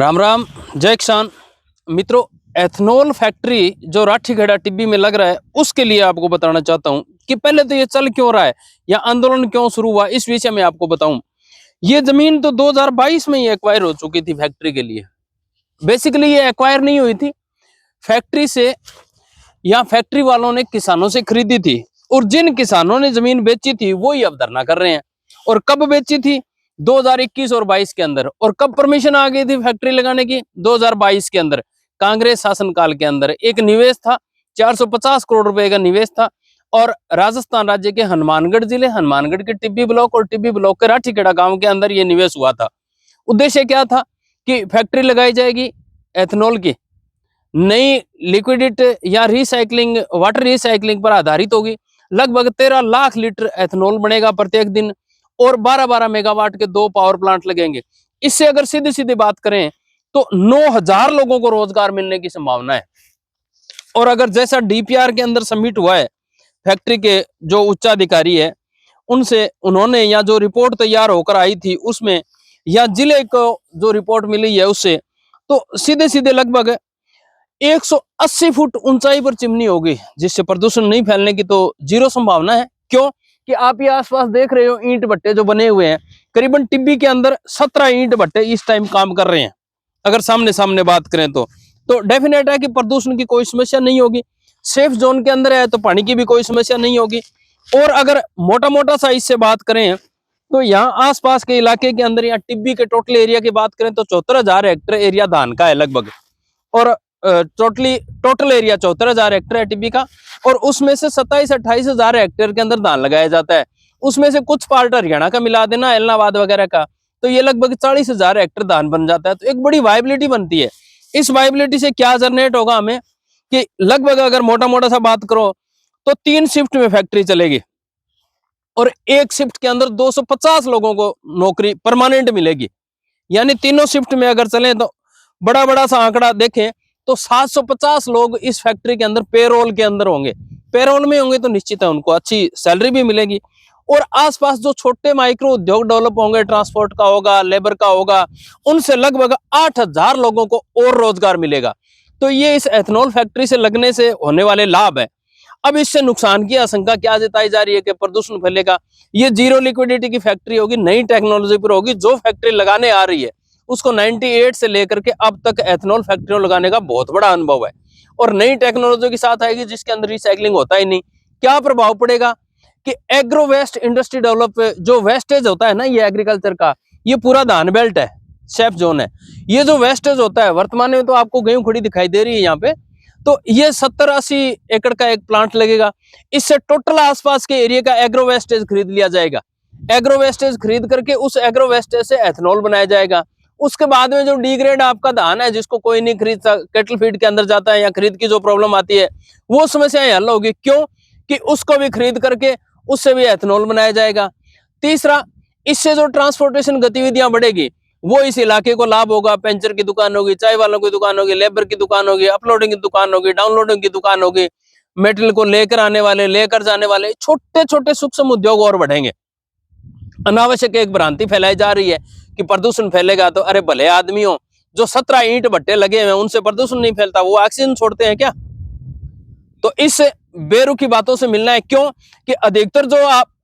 राम राम, जय किसान मित्रों। एथनॉल फैक्ट्री जो राठीखेड़ा टिब्बी में लग रहा है उसके लिए आपको बताना चाहता हूं कि पहले तो ये चल क्यों रहा है या आंदोलन क्यों शुरू हुआ, इस विषय में आपको बताऊं। ये जमीन तो 2022 में ही एक्वायर हो चुकी थी फैक्ट्री के लिए। बेसिकली ये एक्वायर नहीं हुई थी फैक्ट्री से, या फैक्ट्री वालों ने किसानों से खरीदी थी, और जिन किसानों ने जमीन बेची थी वो ही अब धरना कर रहे हैं। और कब बेची थी? 2021 और 22 के अंदर। और कब परमिशन आ गई थी फैक्ट्री लगाने की? 2022 के अंदर, कांग्रेस शासनकाल के अंदर। एक निवेश था, 450 करोड़ रुपए का निवेश था, और राजस्थान राज्य के हनुमानगढ़ जिले, हनुमानगढ़ के टिब्बी ब्लॉक और टिब्बी ब्लॉक के राठीखेड़ा गांव के अंदर ये निवेश हुआ था। उद्देश्य क्या था कि फैक्ट्री लगाई जाएगी एथनॉल की, नई लिक्विडेट या रिसाइकलिंग, वाटर रिसाइकलिंग पर आधारित होगी। लगभग 13 लाख लीटर एथनॉल बनेगा प्रत्येक दिन, और 12-12 मेगावाट के 2 पावर प्लांट लगेंगे। इससे अगर सीधी सीधी बात करें तो 9,000 लोगों को रोजगार मिलने की संभावना है। और अगर जैसा डीपीआर के अंदर सबमिट हुआ है, फैक्ट्री के जो उच्चाधिकारी है उनसे, उन्होंने या जो रिपोर्ट तैयार होकर आई थी उसमें, या जिले को जो रिपोर्ट मिली है उससे, तो सीधे सीधे लगभग 180 फुट ऊंचाई पर चिमनी होगी, जिससे प्रदूषण नहीं फैलने की तो जीरो संभावना है। क्यों कि आप ये आसपास देख रहे हो ईंट भट्टे जो बने हुए हैं, करीबन टिब्बी के अंदर 17 ईंट भट्टे इस टाइम काम कर रहे हैं। अगर सामने सामने बात करें तो डेफिनेट है कि प्रदूषण की कोई समस्या नहीं होगी। सेफ जोन के अंदर है तो पानी की भी कोई समस्या नहीं होगी। और अगर मोटा मोटा सा इससे बात करें तो यहाँ आसपास के इलाके के अंदर, यहाँ टिब्बी के टोटल एरिया की बात करें तो 74,000 हेक्टेयर एरिया धान का है लगभग, और टोटल एरिया 74,000 हेक्टेयर है टिब्बी का। और उसमें से 27-28,000 हेक्टेयर के अंदर धान लगाया जाता है। उसमें से कुछ पार्ट हरियाणा का मिला देना, इलाहाबाद वगैरह का, तो ये लगभग 40,000 हेक्टेयर धान बन जाता है। तो एक बड़ी वायबिलिटी बनती है। इस वायबिलिटी से क्या जनरेट होगा हमें कि लगभग अगर मोटा मोटा सा बात करो तो 3 शिफ्ट में फैक्ट्री चलेगी, और एक शिफ्ट के अंदर 250 लोगों को नौकरी परमानेंट मिलेगी। यानी तीनों शिफ्ट में अगर चले तो बड़ा बड़ा सा आंकड़ा देखें तो 750 लोग इस फैक्ट्री के अंदर पेरोल के अंदर होंगे। पेरोल में होंगे तो निश्चित है उनको अच्छी सैलरी भी मिलेगी। और आसपास जो छोटे माइक्रो उद्योग डेवलप होंगे, ट्रांसपोर्ट का होगा, लेबर का होगा, उनसे लगभग 8,000 लोगों को और रोजगार मिलेगा। तो ये इस एथनॉल फैक्ट्री से लगने से होने वाले लाभ है। अब इससे नुकसान की आशंका क्या जताई जा रही है कि प्रदूषण फैलेगा। ये जीरो लिक्विडिटी की फैक्ट्री होगी, नई टेक्नोलॉजी पर होगी। जो फैक्ट्री लगाने आ रही है उसको 98 से लेकर के अब तक एथनॉल फैक्ट्रियों लगाने का बहुत बड़ा अनुभव है, और नई टेक्नोलॉजी के साथ आएगी जिसके अंदर रिसाइकलिंग होता ही नहीं। क्या प्रभाव पड़ेगा कि एग्रो वेस्ट इंडस्ट्री डेवलप, जो वेस्टेज होता है ना ये एग्रीकल्चर का, ये पूरा धान बेल्ट है, सेफ जोन है। ये जो वेस्टेज होता है, वर्तमान में तो आपको गेहूं खड़ी दिखाई दे रही है यहाँ पे, तो ये 70-80 एकड़ का एक प्लांट लगेगा। इससे टोटल आसपास के एरिया का एग्रो वेस्टेज खरीद लिया जाएगा। एग्रो वेस्टेज खरीद करके उस एग्रो वेस्टेज से एथनॉल बनाया जाएगा। उसके बाद में जो डिग्रेड आपका धान है, जिसको कोई नहीं खरीदता, कैटल फीड के अंदर जाता है, या खरीद की जो प्रॉब्लम आती है, वो समस्याएं हल होगी। क्यों कि उसको भी खरीद करके उससे भी एथनॉल बनाया जाएगा। तीसरा, इससे जो ट्रांसपोर्टेशन गतिविधियां बढ़ेगी वो इस इलाके को लाभ होगा। पेंचर की दुकान होगी, चाय वालों की दुकान होगी, लेबर की दुकान होगी, अपलोडिंग की दुकान होगी, डाउनलोडिंग की दुकान होगी, मेटेरियल को लेकर आने वाले, लेकर जाने वाले छोटे छोटे सूक्ष्म उद्योग और बढ़ेंगे। अनावश्यक एक भ्रांति फैलाई जा रही है कि प्रदूषण फैलेगा, तो अरे भले आदमियों, जो 17 ईंट भट्टे लगे हुए हैं उनसे प्रदूषण नहीं फैलता, वो ऑक्सीजन छोड़ते हैं क्या? तो इस बेरुखी बातों से मिलना है। क्यों कि अधिकतर जो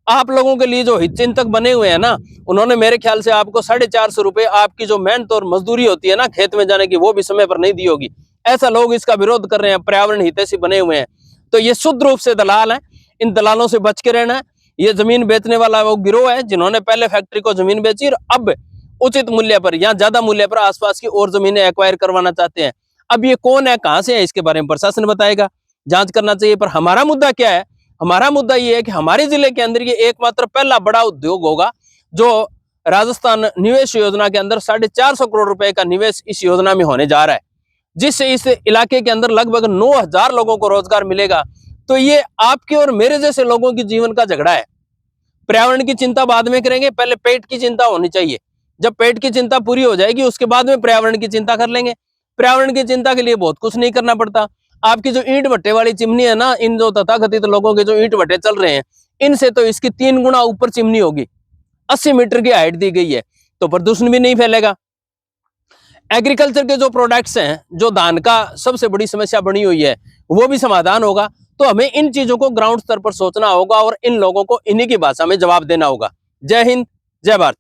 आप लोगों के लिए जो हितचिंतक बने हुए हैं ना, उन्होंने मेरे ख्याल से आपको 450 रुपए आपकी जो मेहनत और मजदूरी होती है ना खेत में जाने की, वो भी समय पर नहीं दी होगी। ऐसा लोग इसका विरोध कर रहे हैं, पर्यावरण हितैषी बने हुए हैं। तो ये शुद्ध रूप से दलाल है, इन दलालों से बच के रहना है। ये जमीन बेचने वाला वो गिरोह है जिन्होंने पहले फैक्ट्री को जमीन बेची और अब उचित मूल्य पर या ज्यादा मूल्य पर आसपास की और जमीनें एक्वायर करवाना चाहते हैं। अब ये कौन है, कहां से है, इसके बारे में प्रशासन बताएगा, जांच करना चाहिए। पर हमारा मुद्दा क्या है? हमारा मुद्दा ये है कि हमारे जिले के अंदर ये एकमात्र पहला बड़ा उद्योग होगा जो राजस्थान निवेश योजना के अंदर 450 करोड़ रुपए का निवेश इस योजना में होने जा रहा है, जिससे इस इलाके के अंदर लगभग 9,000 लोगों को रोजगार मिलेगा। तो ये आपके और मेरे जैसे लोगों की जीवन का झगड़ा है। पर्यावरण की चिंता बाद में करेंगे, पहले पेट की चिंता होनी चाहिए। जब पेट की चिंता पूरी हो जाएगी उसके बाद में पर्यावरण की चिंता कर लेंगे। पर्यावरण की चिंता के लिए बहुत कुछ नहीं करना पड़ता। आपकी जो ईंट भट्टे वाली चिमनी है ना, इन जो तथाकथित लोगों के जो ईंट भट्टे चल रहे हैं, इनसे तो इसकी 3 गुना ऊपर चिमनी होगी, 80 मीटर की हाइट दी गई है, तो प्रदूषण भी नहीं फैलेगा। एग्रीकल्चर के जो प्रोडक्ट्स हैं, जो धान का सबसे बड़ी समस्या बनी हुई है, वो भी समाधान होगा। तो हमें इन चीजों को ग्राउंड स्तर पर सोचना होगा और इन लोगों को इन्हीं की भाषा में जवाब देना होगा। जय हिंद, जय भारत।